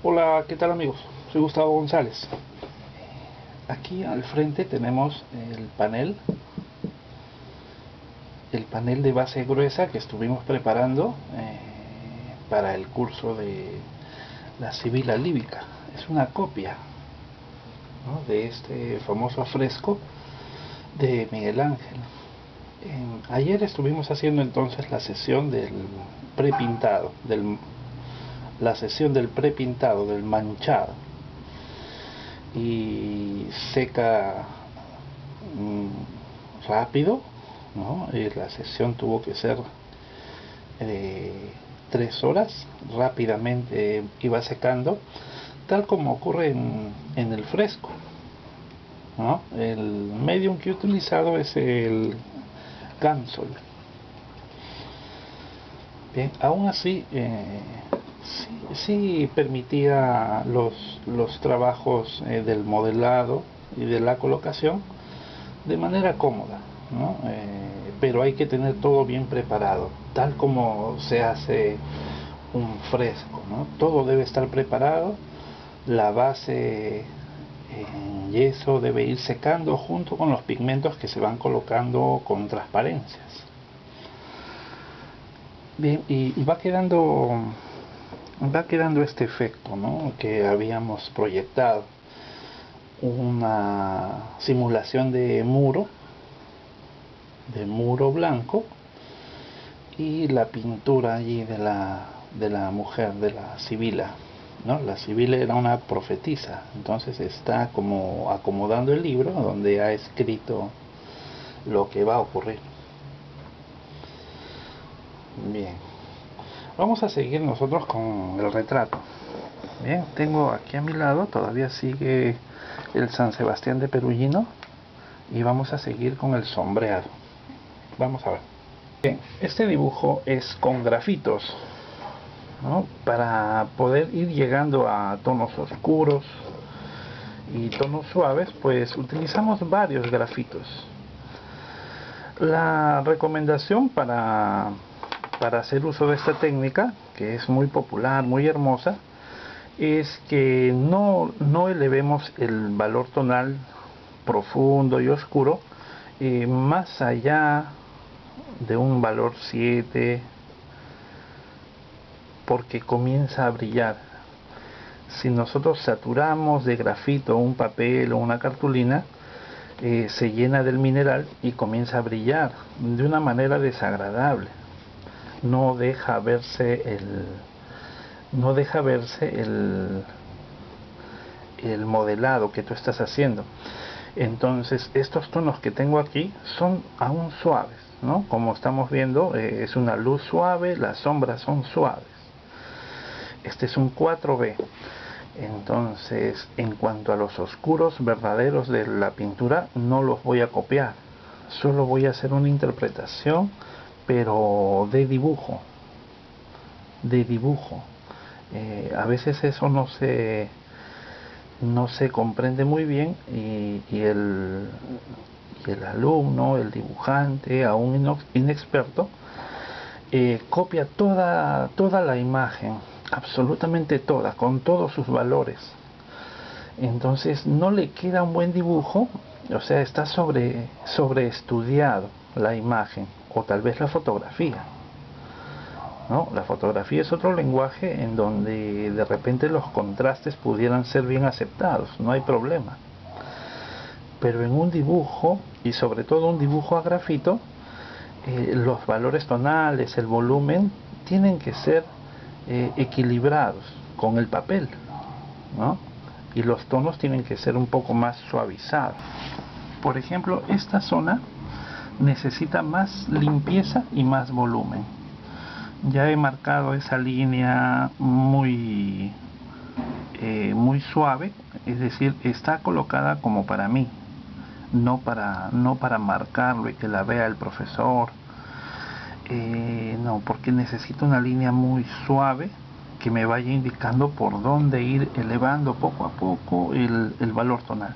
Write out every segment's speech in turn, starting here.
Hola, ¿qué tal amigos? Soy Gustavo González. Aquí al frente tenemos el panel de base gruesa que estuvimos preparando para el curso de la Sibila líbica. Es una copia, ¿no?, de este famoso fresco de Miguel Ángel. Ayer estuvimos haciendo entonces la sesión del prepintado, del prepintado, del manchado, y seca rápido, ¿no? La sesión tuvo que ser 3 horas, rápidamente iba secando, tal como ocurre en el fresco, ¿no? El medium que he utilizado es el Gansol. Bien, aún así, sí permitía los trabajos del modelado y de la colocación de manera cómoda, ¿no? Pero hay que tener todo bien preparado, tal como se hace un fresco, ¿no? Todo debe estar preparado, la base en yeso debe ir secando junto con los pigmentos que se van colocando con transparencias. Bien, y va quedando este efecto, ¿no?, que habíamos proyectado, una simulación de muro blanco, y la pintura allí de la mujer, de la Sibila, ¿no? La Sibila era una profetisa, entonces está como acomodando el libro donde ha escrito lo que va a ocurrir. Bien, vamos a seguir nosotros con el retrato. Bien, tengo aquí a mi lado, todavía sigue el San Sebastián de Perugino, y vamos a seguir con el sombreado. Vamos a ver. Bien, este dibujo es con grafitos, ¿no?, para poder ir llegando a tonos oscuros y tonos suaves, pues utilizamos varios grafitos. La recomendación para hacer uso de esta técnica, que es muy popular, muy hermosa, es que no elevemos el valor tonal profundo y oscuro más allá de un valor 7, porque comienza a brillar. Si nosotros saturamos de grafito un papel o una cartulina, se llena del mineral y comienza a brillar de una manera desagradable. No deja verse el modelado que tú estás haciendo. Entonces estos tonos que tengo aquí son aún suaves, ¿no? Como estamos viendo, es una luz suave, las sombras son suaves. Este es un 4B. Entonces, en cuanto a los oscuros verdaderos de la pintura, no los voy a copiar, solo voy a hacer una interpretación, pero de dibujo. A veces eso no se comprende muy bien, y el alumno, el dibujante, aún inexperto, copia toda la imagen, absolutamente toda, con todos sus valores. Entonces no le queda un buen dibujo, o sea, está sobreestudiado la imagen, o tal vez la fotografía, ¿no? La fotografía es otro lenguaje en donde de repente los contrastes pudieran ser bien aceptados, no hay problema. Pero en un dibujo, y sobre todo un dibujo a grafito, los valores tonales, el volumen, tienen que ser equilibrados con el papel, ¿no? Y los tonos tienen que ser un poco más suavizados. Por ejemplo, esta zona necesita más limpieza y más volumen. Ya he marcado esa línea muy suave, es decir, está colocada como para mí, no para marcarlo y que la vea el profesor. No, porque necesito una línea muy suave que me vaya indicando por dónde ir elevando poco a poco el valor tonal.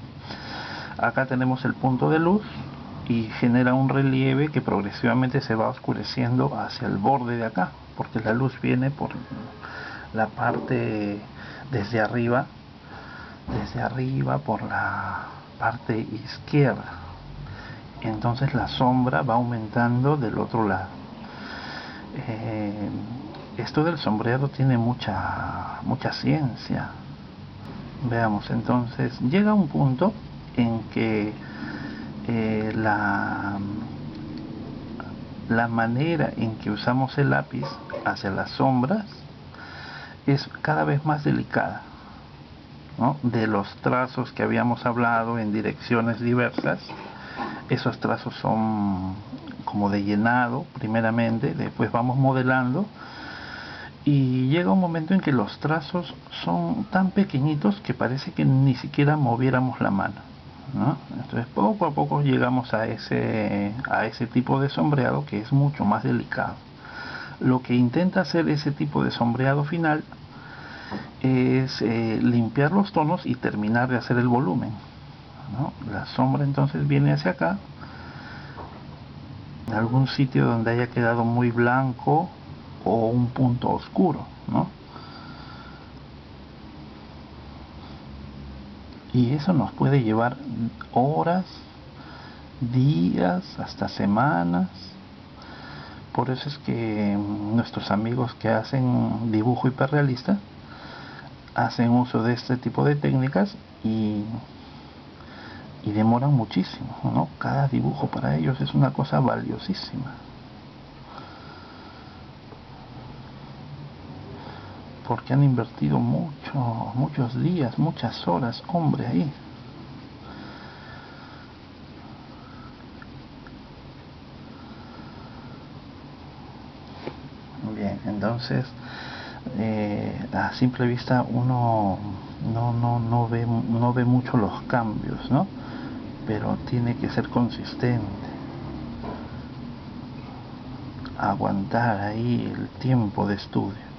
Acá tenemos el punto de luz y genera un relieve que progresivamente se va oscureciendo hacia el borde de acá, porque la luz viene por la parte desde arriba por la parte izquierda. Entonces la sombra va aumentando del otro lado. Esto del sombreado tiene mucha ciencia. Veamos, entonces llega un punto en que la manera en que usamos el lápiz hacia las sombras es cada vez más delicada, ¿no? De los trazos que habíamos hablado en direcciones diversas, esos trazos son como de llenado primeramente, después vamos modelando y llega un momento en que los trazos son tan pequeñitos que parece que ni siquiera moviéramos la mano, ¿no? Entonces poco a poco llegamos a ese tipo de sombreado que es mucho más delicado. Lo que intenta hacer ese tipo de sombreado final es limpiar los tonos y terminar de hacer el volumen, ¿no? La sombra entonces viene hacia acá, en algún sitio donde haya quedado muy blanco o un punto oscuro, ¿no? Y eso nos puede llevar horas, días, hasta semanas. Por eso es que nuestros amigos que hacen dibujo hiperrealista hacen uso de este tipo de técnicas y demoran muchísimo, ¿no? Cada dibujo para ellos es una cosa valiosísima, porque han invertido muchos días, muchas horas, hombre, ahí. Bien, entonces a simple vista uno no ve mucho los cambios, ¿no? Pero tiene que ser consistente, aguantar ahí el tiempo de estudio.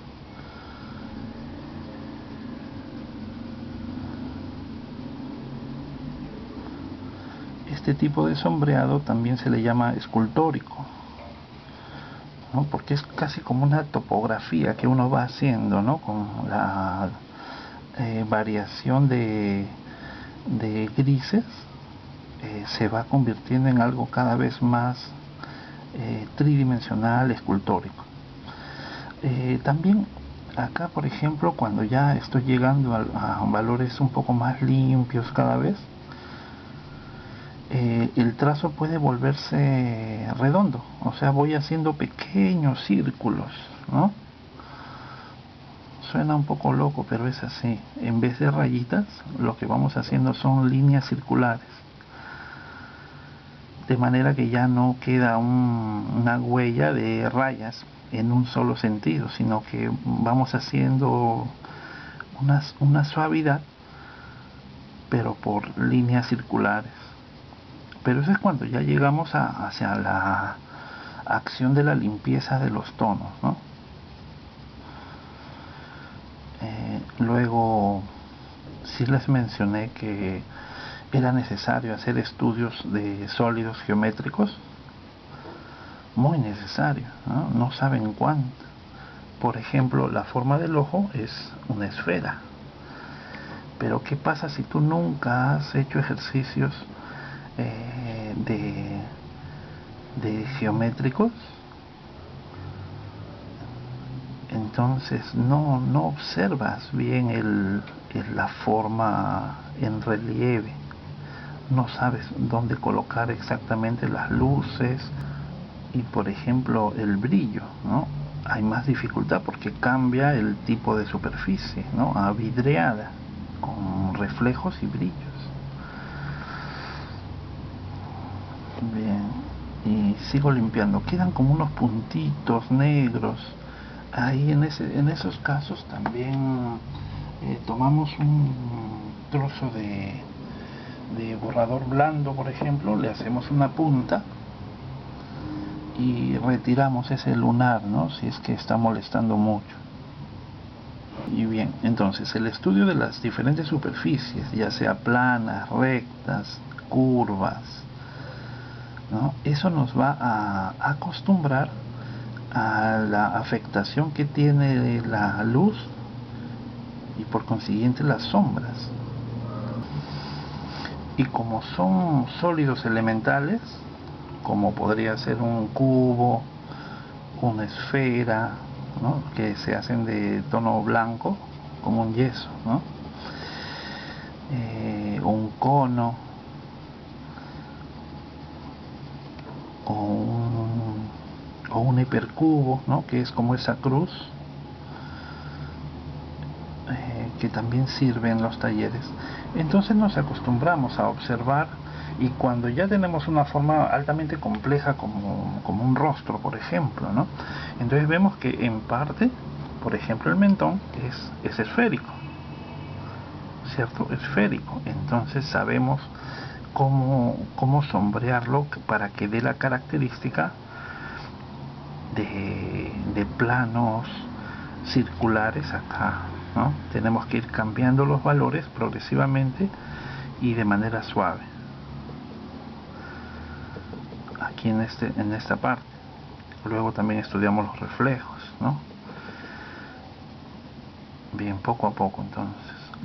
Este tipo de sombreado también se le llama escultórico, ¿no? Porque es casi como una topografía que uno va haciendo, ¿no? Con la variación de grises, se va convirtiendo en algo cada vez más tridimensional, escultórico. También acá, por ejemplo, cuando ya estoy llegando a valores un poco más limpios cada vez, el trazo puede volverse redondo, o sea, voy haciendo pequeños círculos, ¿no? Suena un poco loco, pero es así. En vez de rayitas, lo que vamos haciendo son líneas circulares, de manera que ya no queda una huella de rayas en un solo sentido, sino que vamos haciendo una suavidad, pero por líneas circulares. Pero eso es cuando ya llegamos hacia la acción de la limpieza de los tonos, ¿no? Luego sí les mencioné que era necesario hacer estudios de sólidos geométricos, muy necesario, ¿no? No saben cuánto. Por ejemplo, la forma del ojo es una esfera, pero ¿qué pasa si tú nunca has hecho ejercicios de geométricos? Entonces no observas bien la forma en relieve, no sabes dónde colocar exactamente las luces y, por ejemplo, el brillo, ¿no? Hay más dificultad porque cambia el tipo de superficie, ¿no? A vidriada, con reflejos y brillos. Bien, y sigo limpiando, quedan como unos puntitos negros. Ahí en esos casos también tomamos un trozo de borrador blando, por ejemplo, le hacemos una punta y retiramos ese lunar, ¿no? Si es que está molestando mucho. Y bien, entonces el estudio de las diferentes superficies, ya sea planas, rectas, curvas, ¿no? Eso nos va a acostumbrar a la afectación que tiene la luz y por consiguiente las sombras. Y como son sólidos elementales, como podría ser un cubo, una esfera, ¿no?, que se hacen de tono blanco, como un yeso, ¿no?, un cono, o un hipercubo, ¿no?, que es como esa cruz, que también sirve en los talleres. Entonces nos acostumbramos a observar, y cuando ya tenemos una forma altamente compleja como un rostro, por ejemplo, ¿no?, entonces vemos que en parte, por ejemplo, el mentón es esférico, ¿cierto? Esférico. Entonces sabemos cómo sombrearlo para que dé la característica de planos circulares acá, ¿no? Tenemos que ir cambiando los valores progresivamente y de manera suave aquí en esta parte. Luego también estudiamos los reflejos, ¿no? Bien, poco a poco. Entonces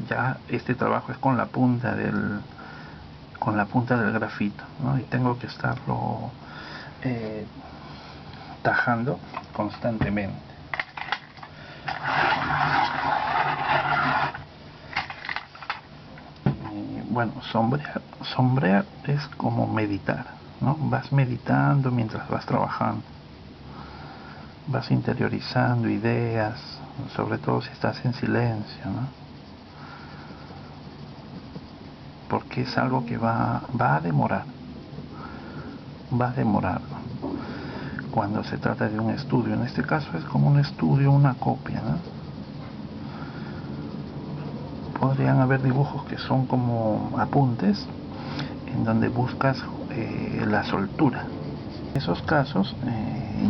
ya este trabajo es con la punta del grafito, ¿no? Y tengo que estarlo tajando constantemente. Bueno, sombrear es como meditar, ¿no? Vas meditando mientras vas trabajando, vas interiorizando ideas, sobre todo si estás en silencio, ¿no? Porque es algo que va a demorar, cuando se trata de un estudio. En este caso es como un estudio, una copia, ¿no? Podrían haber dibujos que son como apuntes, en donde buscas la soltura. En esos casos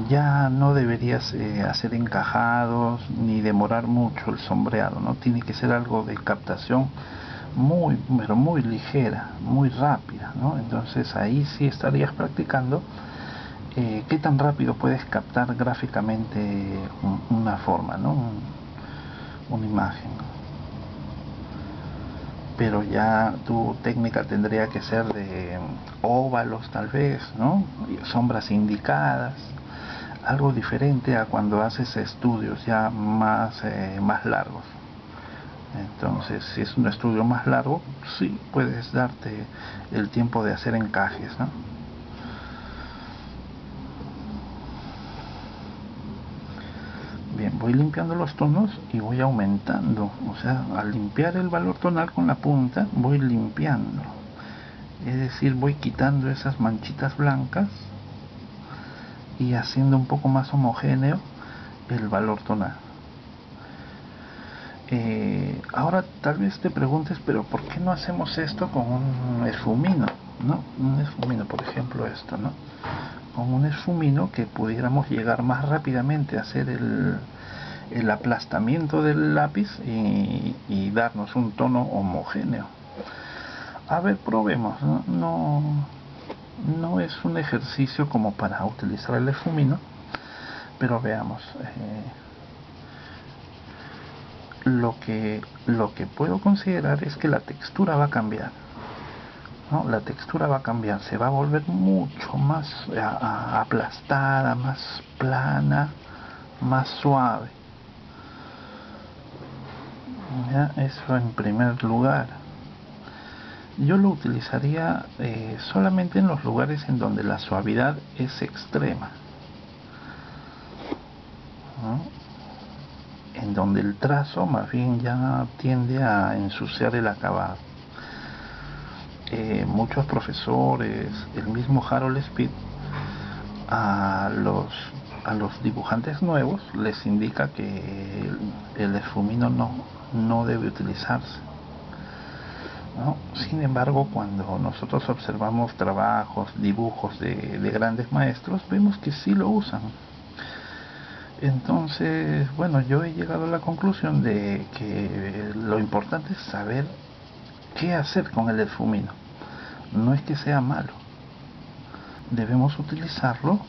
ya no deberías hacer encajados ni demorar mucho el sombreado, ¿no? Tiene que ser algo de captación pero muy ligera, muy rápida, ¿no? Entonces ahí sí estarías practicando qué tan rápido puedes captar gráficamente una forma, ¿no? Una imagen. Pero ya tu técnica tendría que ser de óvalos tal vez, ¿no? Sombras indicadas, algo diferente a cuando haces estudios ya más largos. Entonces, si es un estudio más largo, sí puedes darte el tiempo de hacer encajes, ¿no? Bien, voy limpiando los tonos y voy aumentando, o sea, al limpiar el valor tonal con la punta, voy limpiando, es decir, voy quitando esas manchitas blancas y haciendo un poco más homogéneo el valor tonal. Ahora tal vez te preguntes, pero ¿por qué no hacemos esto con un esfumino, ¿no? Un esfumino, por ejemplo, esto, ¿no? Con un esfumino que pudiéramos llegar más rápidamente a hacer el aplastamiento del lápiz y darnos un tono homogéneo. A ver, probemos, ¿no? No es un ejercicio como para utilizar el esfumino, pero veamos. Lo que puedo considerar es que la textura va a cambiar, ¿no? La textura va a cambiar, se va a volver mucho más aplastada, más plana, más suave. ¿Ya? Eso en primer lugar. Yo lo utilizaría solamente en los lugares en donde la suavidad es extrema, ¿no? En donde el trazo más bien ya tiende a ensuciar el acabado. Muchos profesores, el mismo Harold Speed, a los dibujantes nuevos les indica que el esfumino no debe utilizarse, ¿no? Sin embargo, cuando nosotros observamos trabajos, dibujos de grandes maestros, vemos que sí lo usan. Entonces, bueno, yo he llegado a la conclusión de que lo importante es saber qué hacer con el esfumino. No es que sea malo, debemos utilizarlo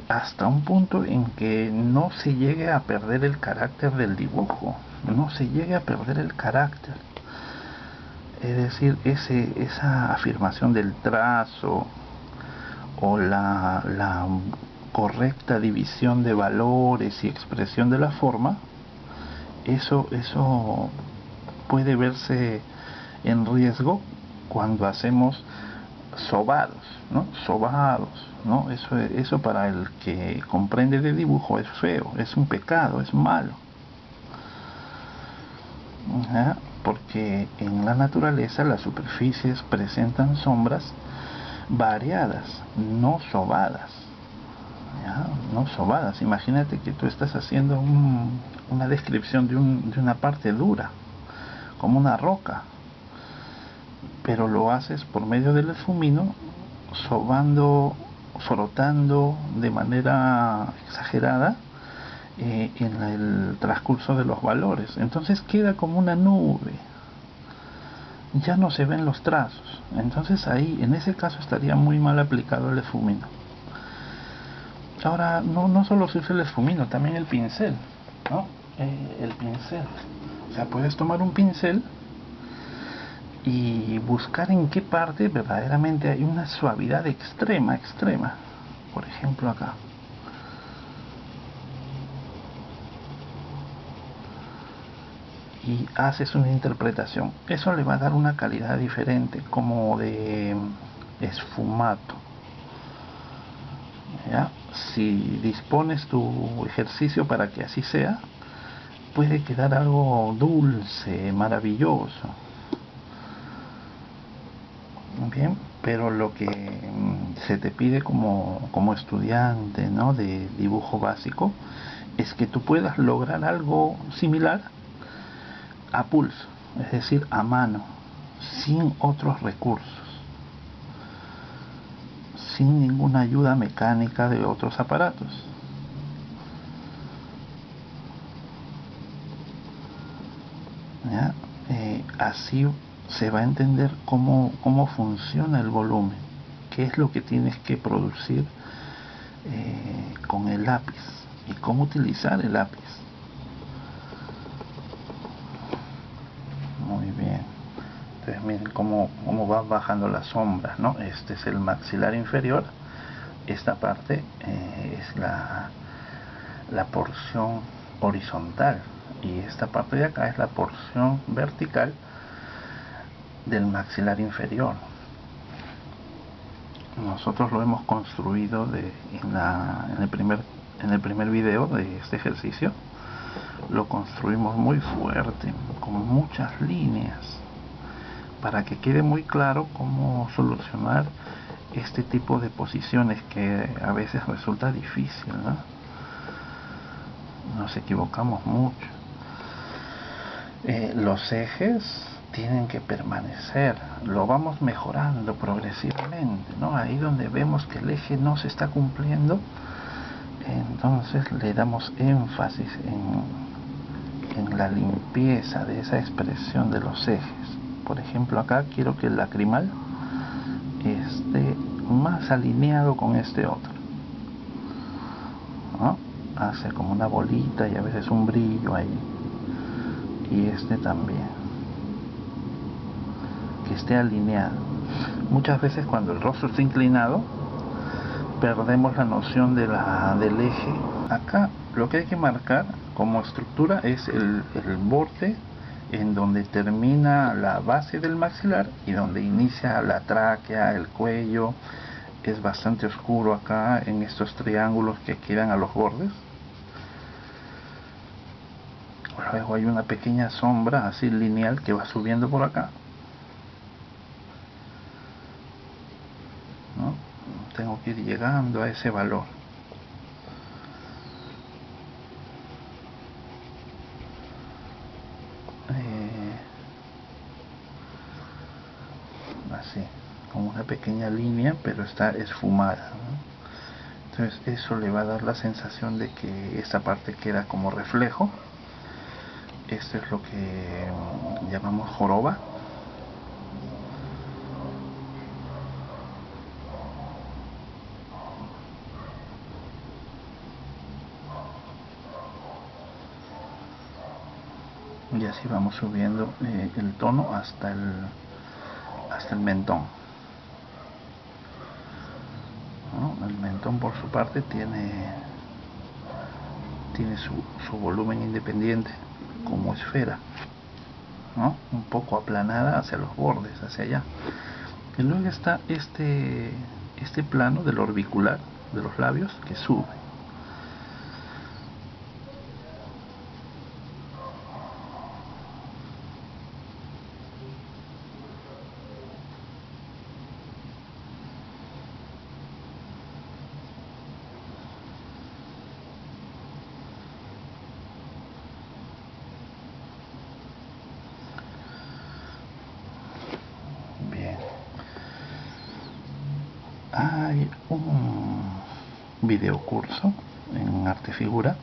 hasta un punto en que no se llegue a perder el carácter del dibujo, no se llegue a perder el carácter. Es decir, esa afirmación del trazo o la correcta división de valores y expresión de la forma, eso puede verse en riesgo cuando hacemos sobados, ¿no? Sobados, ¿no? Eso para el que comprende de dibujo es feo, es un pecado, es malo. ¿Ya? Porque en la naturaleza las superficies presentan sombras variadas, no sobadas. ¿Ya? No sobadas. Imagínate que tú estás haciendo una descripción de una parte dura, como una roca, pero lo haces por medio del esfumino, sobando, frotando de manera exagerada en el transcurso de los valores. Entonces queda como una nube, ya no se ven los trazos. Entonces ahí, en ese caso, estaría muy mal aplicado el esfumino. Ahora, no solo se usa el esfumino, también el pincel, ¿no? El pincel. O sea, puedes tomar un pincel y buscar en qué parte verdaderamente hay una suavidad extrema. Por ejemplo, acá. Y haces una interpretación. Eso le va a dar una calidad diferente, como de esfumato. ¿Ya? Si dispones tu ejercicio para que así sea, puede quedar algo dulce, maravilloso. Bien, pero lo que se te pide como estudiante, ¿no?, de dibujo básico, es que tú puedas lograr algo similar a pulso, es decir, a mano, sin otros recursos, sin ninguna ayuda mecánica de otros aparatos. ¿Ya? Así se va a entender cómo funciona el volumen, qué es lo que tienes que producir con el lápiz y cómo utilizar el lápiz. Muy bien. Entonces miren cómo va bajando las sombras, ¿no? Este es el maxilar inferior. Esta parte es la porción horizontal y esta parte de acá es la porción vertical del maxilar inferior. Nosotros lo hemos construido en el primer video de este ejercicio. Lo construimos muy fuerte, con muchas líneas, para que quede muy claro cómo solucionar este tipo de posiciones que a veces resulta difícil, ¿no? Nos equivocamos mucho. Los ejes tienen que permanecer, lo vamos mejorando progresivamente, ¿no? Ahí donde vemos que el eje no se está cumpliendo, entonces le damos énfasis en la limpieza de esa expresión de los ejes. Por ejemplo, acá quiero que el lacrimal esté más alineado con este otro, ¿no? Hace como una bolita y a veces un brillo ahí, y este también, que esté alineado. Muchas veces cuando el rostro está inclinado perdemos la noción del eje. Acá lo que hay que marcar como estructura es el borde en donde termina la base del maxilar y donde inicia la tráquea, el cuello. Es bastante oscuro acá en estos triángulos que quedan a los bordes. Luego hay una pequeña sombra así lineal que va subiendo por acá, ¿no? Tengo que ir llegando a ese valor. Así, como una pequeña línea, pero está esfumada, ¿no? Entonces eso le va a dar la sensación de que esta parte queda como reflejo. Esto es lo que llamamos joroba. y así vamos subiendo el tono hasta el mentón, ¿no? El mentón por su parte tiene su volumen independiente como esfera, ¿no? Un poco aplanada hacia los bordes, hacia allá. Y luego está este plano del orbicular de los labios que sube. Bien. Hay un videocurso en arte figura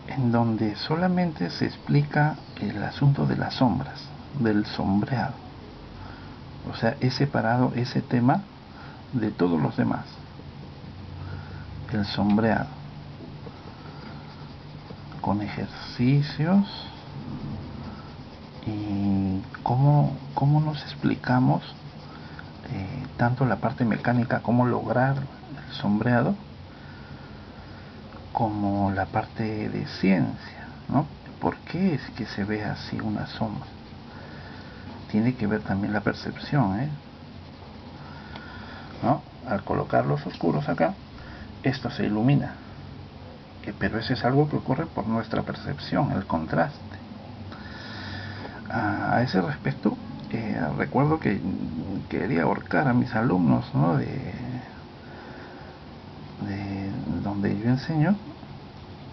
en donde solamente se explica el asunto de las sombras, del sombreado. O sea, he separado ese tema de todos los demás. El sombreado, con ejercicios y cómo nos explicamos tanto la parte mecánica, cómo lograr el sombreado, como la parte de ciencia, ¿no? ¿Por qué es que se ve así una sombra? Tiene que ver también la percepción, ¿no? Al colocar los oscuros acá, esto se ilumina, pero eso es algo que ocurre por nuestra percepción, el contraste. A ese respecto, recuerdo que quería ahorcar a mis alumnos, ¿no? de donde yo enseño,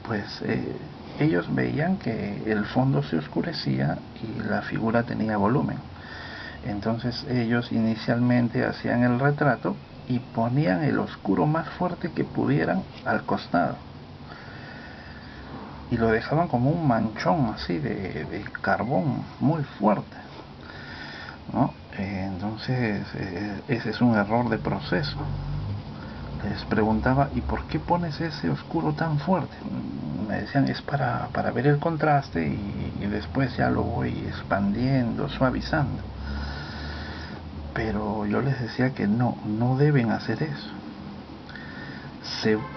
pues ellos veían que el fondo se oscurecía y la figura tenía volumen. Entonces ellos inicialmente hacían el retrato y ponían el oscuro más fuerte que pudieran al costado y lo dejaban como un manchón así de carbón muy fuerte, ¿no? Entonces ese es un error de proceso. Les preguntaba, ¿y por qué pones ese oscuro tan fuerte? Me decían, es para ver el contraste y después ya lo voy expandiendo, suavizando. Pero yo les decía que no deben hacer eso.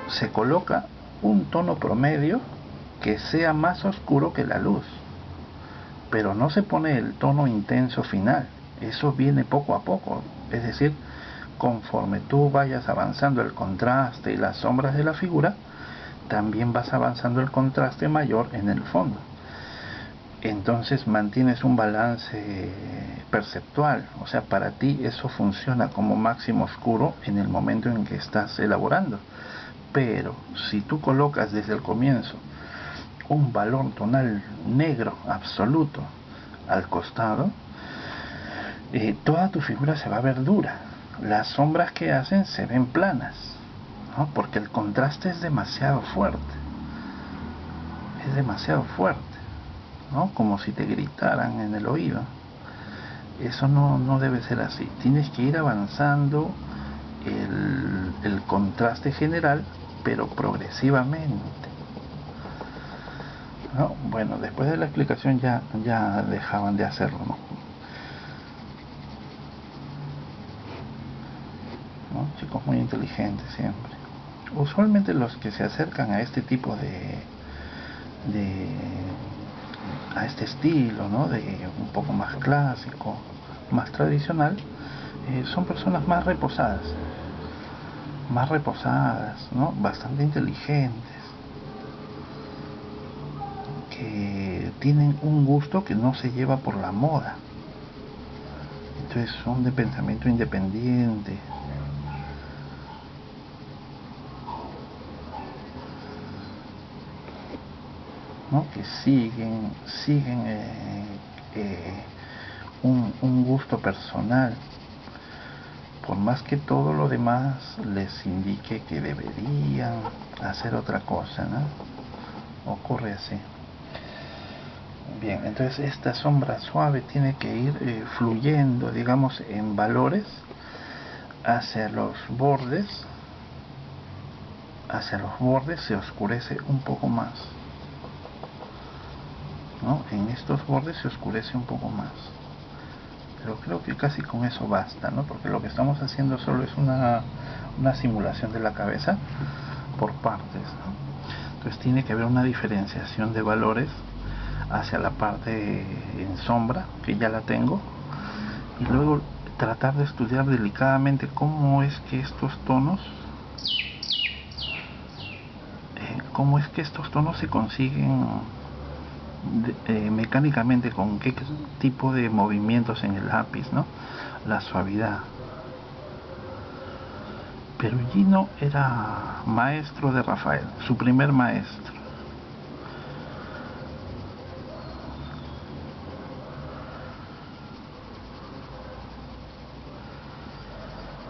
Se coloca un tono promedio que sea más oscuro que la luz, pero no se pone el tono intenso final. Eso viene poco a poco, es decir, conforme tú vayas avanzando el contraste y las sombras de la figura, también vas avanzando el contraste mayor en el fondo. Entonces mantienes un balance perceptual, o sea, para ti eso funciona como máximo oscuro en el momento en que estás elaborando. Pero si tú colocas desde el comienzo un valor tonal negro absoluto al costado, toda tu figura se va a ver dura. Las sombras que hacen se ven planas, ¿no? Porque el contraste es demasiado fuerte. Es demasiado fuerte, ¿no? Como si te gritaran en el oído. Eso no debe ser así. Tienes que ir avanzando el contraste general, pero progresivamente, ¿no? Bueno, después de la explicación ya dejaban de hacerlo, ¿no? Chicos muy inteligentes siempre. Usualmente los que se acercan a este tipo a este estilo, ¿no? De un poco más clásico, más tradicional, son personas más reposadas, ¿no? Bastante inteligentes, que tienen un gusto que no se lleva por la moda. Entonces son de pensamiento independiente, ¿no? Que siguen un gusto personal, por más que todo lo demás les indique que deberían hacer otra cosa, ¿no? Ocurre así. Bien, entonces esta sombra suave tiene que ir fluyendo, digamos, en valores hacia los bordes. Hacia los bordes se oscurece un poco más. ¿no? En estos bordes se oscurece un poco más, pero creo que casi con eso basta, ¿no? Porque lo que estamos haciendo solo es una simulación de la cabeza por partes, ¿no? Entonces tiene que haber una diferenciación de valores hacia la parte en sombra, que ya la tengo, y luego tratar de estudiar delicadamente cómo es que estos tonos se consiguen mecánicamente, con qué tipo de movimientos en el lápiz, ¿no? La suavidad. Perugino era maestro de Rafael, su primer maestro.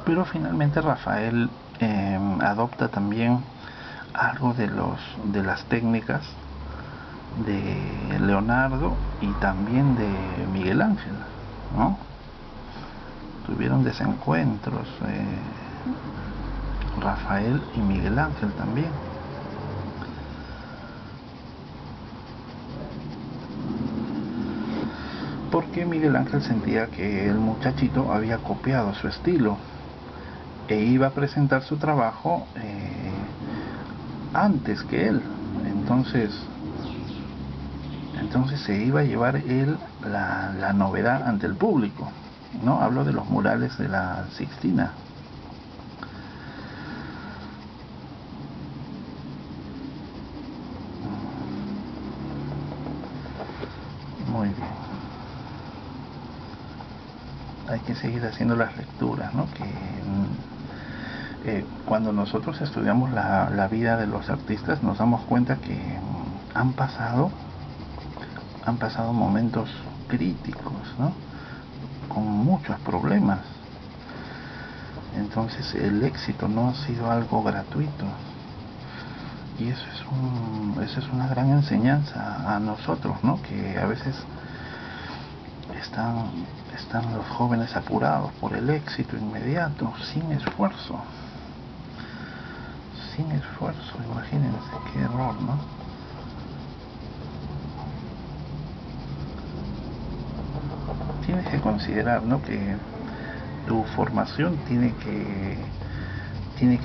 Pero finalmente Rafael adopta también algo de las técnicas de Leonardo y también de Miguel Ángel, ¿no? Tuvieron desencuentros Rafael y Miguel Ángel también. Porque Miguel Ángel sentía que el muchachito había copiado su estilo e iba a presentar su trabajo antes que él. Entonces se iba a llevar él la novedad ante el público, ¿no? Hablo de los murales de la Sixtina. Muy bien. Hay que seguir haciendo las lecturas, ¿no? Cuando nosotros estudiamos la vida de los artistas nos damos cuenta que han pasado momentos críticos, ¿no? Con muchos problemas. Entonces el éxito no ha sido algo gratuito, y eso es una gran enseñanza a nosotros, ¿no? Que a veces están los jóvenes apurados por el éxito inmediato, sin esfuerzo, imagínense qué error, ¿no? Tienes que considerar, ¿no?, que tu formación tiene que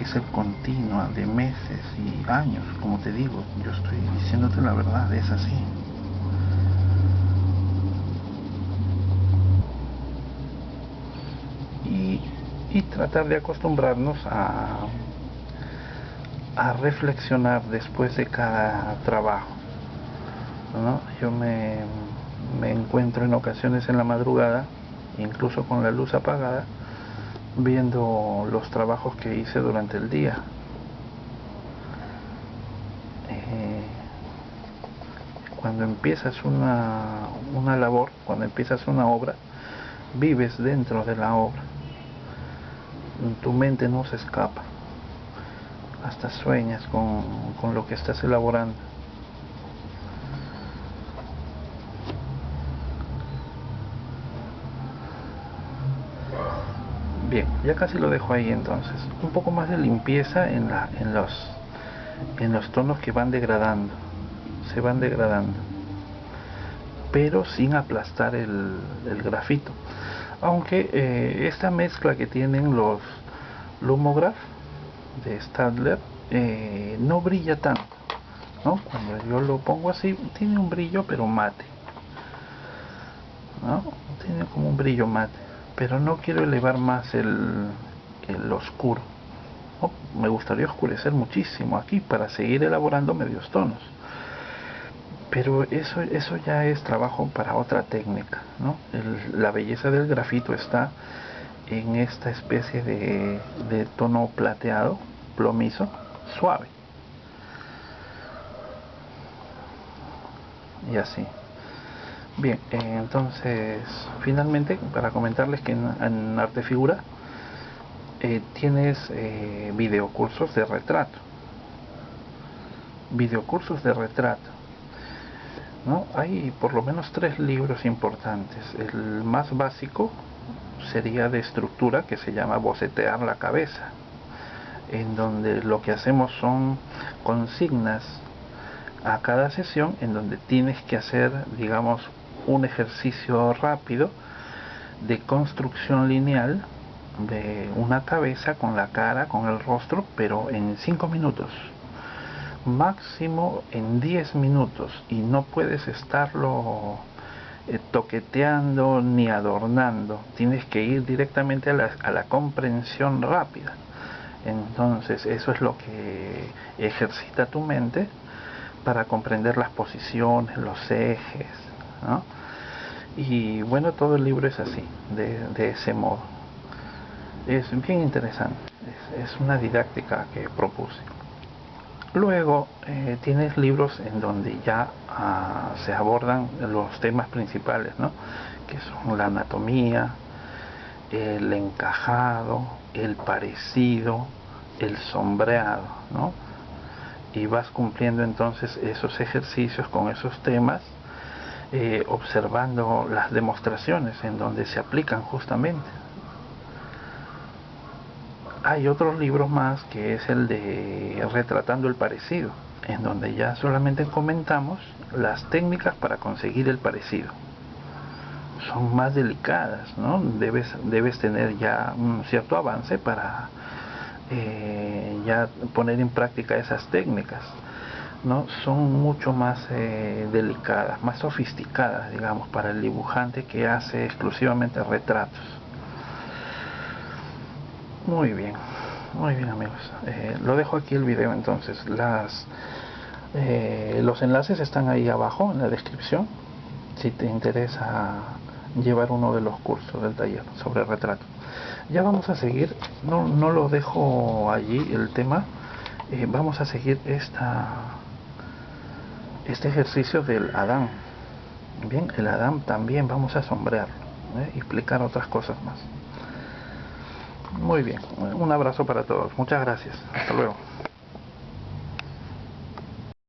ser continua, de meses y años. Como te digo, yo estoy diciéndote la verdad, es así. Y tratar de acostumbrarnos a reflexionar después de cada trabajo, ¿no? Yo me encuentro en ocasiones en la madrugada, incluso con la luz apagada, viendo los trabajos que hice durante el día. Cuando empiezas una labor, cuando empiezas una obra, vives dentro de la obra. Tu mente no se escapa. Hasta sueñas con lo que estás elaborando. Bien, ya casi lo dejo ahí entonces. Un poco más de limpieza en los tonos que van degradando. Se van degradando. Pero sin aplastar el grafito. Aunque esta mezcla que tienen los Lumograph de Staedtler no brilla tanto, ¿no? Cuando yo lo pongo así, tiene un brillo pero mate, ¿no? Tiene como un brillo mate, pero no quiero elevar más el oscuro, ¿no? Me gustaría oscurecer muchísimo aquí para seguir elaborando medios tonos, pero eso ya es trabajo para otra técnica, ¿no? La belleza del grafito está en esta especie de tono plateado, plomizo, suave, y así. Bien, entonces finalmente para comentarles que en Artefigura tienes videocursos de retrato, ¿no? Hay por lo menos 3 libros importantes. El más básico sería de estructura, que se llama Bocetear la cabeza, en donde lo que hacemos son consignas a cada sesión en donde tienes que hacer, digamos, un ejercicio rápido de construcción lineal de una cabeza con la cara, con el rostro, pero en 5 minutos, máximo en 10 minutos, y no puedes estarlo toqueteando ni adornando, tienes que ir directamente a la comprensión rápida. Entonces eso es lo que ejercita tu mente para comprender las posiciones, los ejes, ¿no? Y bueno, todo el libro es así, de ese modo. Es bien interesante, es una didáctica que propuse. Luego tienes libros en donde ya se abordan los temas principales, ¿no? Que son la anatomía, el encajado, el parecido, el sombreado, ¿no? Y vas cumpliendo entonces esos ejercicios con esos temas, observando las demostraciones en donde se aplican justamente. Hay otros libros más, que es el de Retratando el Parecido, en donde ya solamente comentamos las técnicas para conseguir el parecido. Son más delicadas, ¿no? Debes tener ya un cierto avance para ya poner en práctica esas técnicas, ¿no? Son mucho más delicadas, más sofisticadas, digamos, para el dibujante que hace exclusivamente retratos. Muy bien, muy bien, amigos. Lo dejo aquí el video entonces. Los enlaces están ahí abajo en la descripción si te interesa llevar uno de los cursos del taller sobre retrato. Ya vamos a seguir, no lo dejo allí el tema. Vamos a seguir este ejercicio del Adán. Bien, el Adán también vamos a sombrearlo, y explicar otras cosas más. Muy bien, un abrazo para todos, muchas gracias, hasta luego.